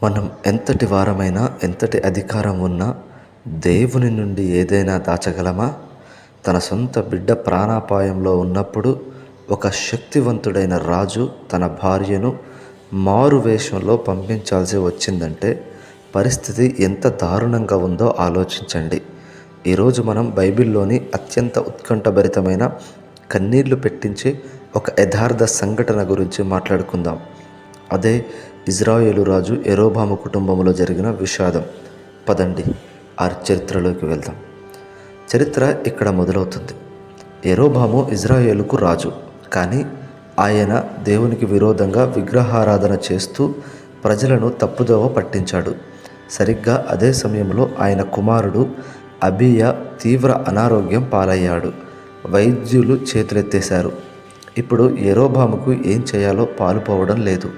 మనం ఎంతటి వారమైనా, ఎంతటి అధికారం ఉన్నా దేవుని నుండి ఏదైనా దాచగలమా? తన సొంత బిడ్డ ప్రాణాపాయంలో ఉన్నప్పుడు ఒక శక్తివంతుడైన రాజు తన భార్యను మారు వేషంలో పంపించాల్సి వచ్చిందంటే పరిస్థితి ఎంత దారుణంగా ఉందో ఆలోచించండి. ఈరోజు మనం బైబిల్లోని అత్యంత ఉత్కంఠభరితమైన, కన్నీళ్లు పెట్టించే ఒక యథార్థ సంఘటన గురించి మాట్లాడుకుందాం. అదే ఇజ్రాయేలు రాజు యరొబాము కుటుంబంలో జరిగిన విషాదం. పదండి ఆ చరిత్రలోకి వెళ్దాం. చరిత్ర ఇక్కడ మొదలవుతుంది. యరొబాము ఇజ్రాయేలుకు రాజు, కానీ ఆయన దేవునికి విరోధంగా విగ్రహారాధన చేస్తూ ప్రజలను తప్పుదోవ పట్టించాడు. సరిగ్గా అదే సమయంలో ఆయన కుమారుడు అబీయా తీవ్ర అనారోగ్యం పాలయ్యాడు. వైద్యులు చేతులెత్తేశారు. ఇప్పుడు యరొబాముకు ఏం చేయాలో పాలుపోవడం లేదు.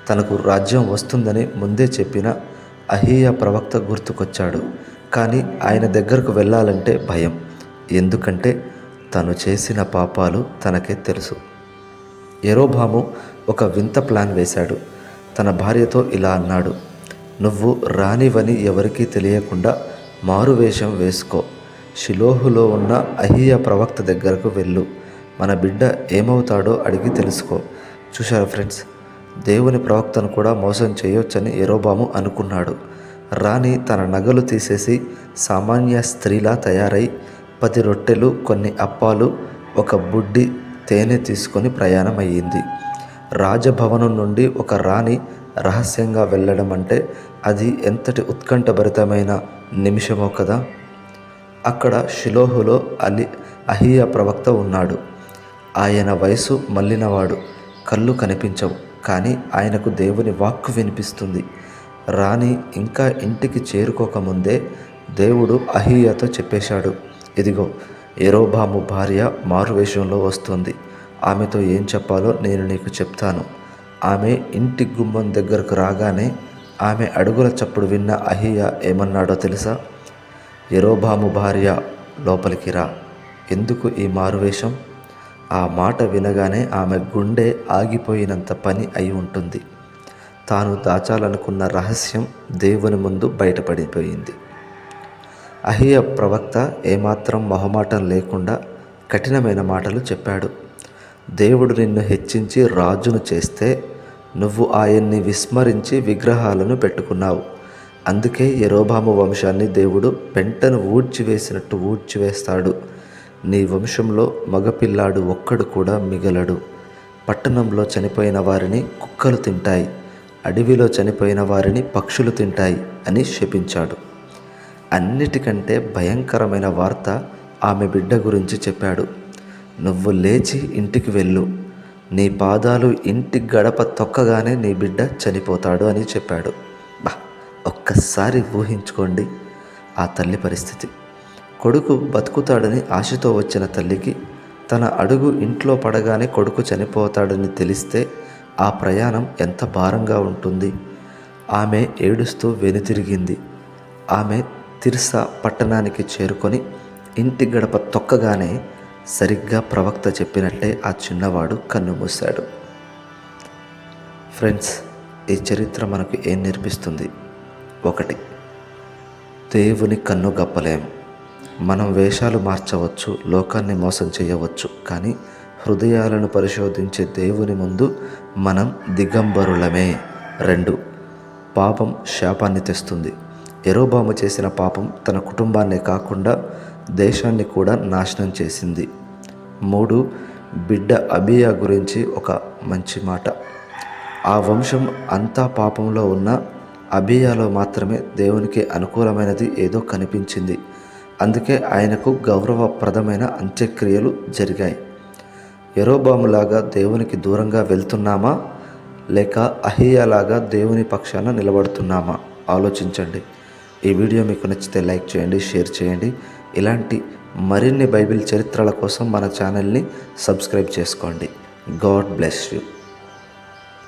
తనకు రాజ్యం వస్తుందని ముందే చెప్పిన అహీయా ప్రవక్త గుర్తుకొచ్చాడు. కానీ ఆయన దగ్గరకు వెళ్ళాలంటే భయం. ఎందుకంటే తను చేసిన పాపాలు తనకే తెలుసు. యరొబాము ఒక వింత ప్లాన్ వేశాడు. తన భార్యతో ఇలా అన్నాడు: నువ్వు రానివని ఎవరికీ తెలియకుండా మారువేషం వేసుకో. షిలోహులో ఉన్న అహీయా ప్రవక్త దగ్గరకు వెళ్ళు. మన బిడ్డ ఏమవుతాడో అడిగి తెలుసుకో. చూశారు ఫ్రెండ్స్, దేవుని ప్రవక్తను కూడా మోసం చేయొచ్చని యరొబాము అనుకున్నాడు. రాణి తన నగలు తీసేసి సామాన్య స్త్రీలా తయారై 10 రొట్టెలు, కొన్ని అప్పాలు, ఒక బుడ్డి తేనె తీసుకొని ప్రయాణమయ్యింది. రాజభవనం నుండి ఒక రాణి రహస్యంగా వెళ్ళడం అంటే అది ఎంతటి ఉత్కంఠభరితమైన నిమిషమో కదా. అక్కడ షిలోహులో అహీయా ప్రవక్త ఉన్నాడు. ఆయన వయసు మళ్ళినవాడు, కళ్ళు కనిపించవు, కానీ ఆయనకు దేవుని వాక్కు వినిపిస్తుంది. రాణి ఇంకా ఇంటికి చేరుకోకముందే దేవుడు అహీయాతో చెప్పేశాడు: ఇదిగో, యరొబాము భార్య మారువేషంలో వస్తుంది. ఆమెతో ఏం చెప్పాలో నేను నీకు చెప్తాను. ఆమె ఇంటి గుమ్మం దగ్గరకు రాగానే ఆమె అడుగుల చప్పుడు విన్న అహీయా ఏమన్నాడో తెలుసా? యరొబాము భార్య, లోపలికి రా. ఎందుకు ఈ మారువేషం? ఆ మాట వినగానే ఆమె గుండె ఆగిపోయినంత పని అయి ఉంటుంది. తాను దాచాలనుకున్న రహస్యం దేవుని ముందు బయటపడిపోయింది. అహీయా ప్రవక్త ఏమాత్రం మొహమాటం లేకుండా కఠినమైన మాటలు చెప్పాడు. దేవుడు నిన్ను హెచ్చించి రాజును చేస్తే నువ్వు ఆయన్ని విస్మరించి విగ్రహాలను పెట్టుకున్నావు. అందుకే యరొబాము వంశాన్ని దేవుడు పెంటను ఊడ్చివేసినట్టు ఊడ్చివేస్తాడు. నీ వంశంలో మగపిల్లాడు ఒక్కడు కూడా మిగలడు. పట్టణంలో చనిపోయిన వారిని కుక్కలు తింటాయి, అడవిలో చనిపోయిన వారిని పక్షులు తింటాయి అని శపించాడు. అన్నిటికంటే భయంకరమైన వార్త ఆమె బిడ్డ గురించి చెప్పాడు. నువ్వు లేచి ఇంటికి వెళ్ళు. నీ పాదాలు ఇంటి గడప తొక్కగానే నీ బిడ్డ చనిపోతాడు అని చెప్పాడు. ఒక్కసారి ఊహించుకోండి ఆ తల్లి పరిస్థితి. కొడుకు బతుకుతాడని ఆశతో వచ్చిన తల్లికి తన అడుగు ఇంట్లో పడగానే కొడుకు చనిపోతాడని తెలిస్తే ఆ ప్రయాణం ఎంత భారంగా ఉంటుంది. ఆమె ఏడుస్తూ వెనుతిరిగింది. ఆమె తిర్సా పట్టణానికి చేరుకొని ఇంటి గడప తొక్కగానే సరిగ్గా ప్రవక్త చెప్పినట్లే ఆ చిన్నవాడు కన్ను మూశాడు. ఫ్రెండ్స్, ఈ చరిత్ర మనకు ఏం నేర్పిస్తుంది? 1, దేవుని కన్ను గప్పలేం. మనం వేషాలు మార్చవచ్చు, లోకాన్ని మోసం చేయవచ్చు, కానీ హృదయాలను పరిశోధించే దేవుని ముందు మనం దిగంబరులమే. 2, పాపం శాపాన్ని తెస్తుంది. యరొబాము చేసిన పాపం తన కుటుంబాన్నే కాకుండా దేశాన్ని కూడా నాశనం చేసింది. 3, బిడ్డ అబీయా గురించి ఒక మంచి మాట. ఆ వంశం అంతా పాపంలో ఉన్న అబీయాలో మాత్రమే దేవునికి అనుకూలమైనది ఏదో కనిపించింది. అందుకే ఆయనకు గౌరవప్రదమైన అంత్యక్రియలు జరిగాయి. యరొబాములాగా దేవునికి దూరంగా వెళ్తున్నామా, లేక అహీయాలాగా దేవుని పక్షాన నిలబడుతున్నామా? ఆలోచించండి. ఈ వీడియో మీకు నచ్చితే లైక్ చేయండి, షేర్ చేయండి. ఇలాంటి మరిన్ని బైబిల్ చరిత్రల కోసం మన ఛానల్ని సబ్స్క్రైబ్ చేసుకోండి. God bless you.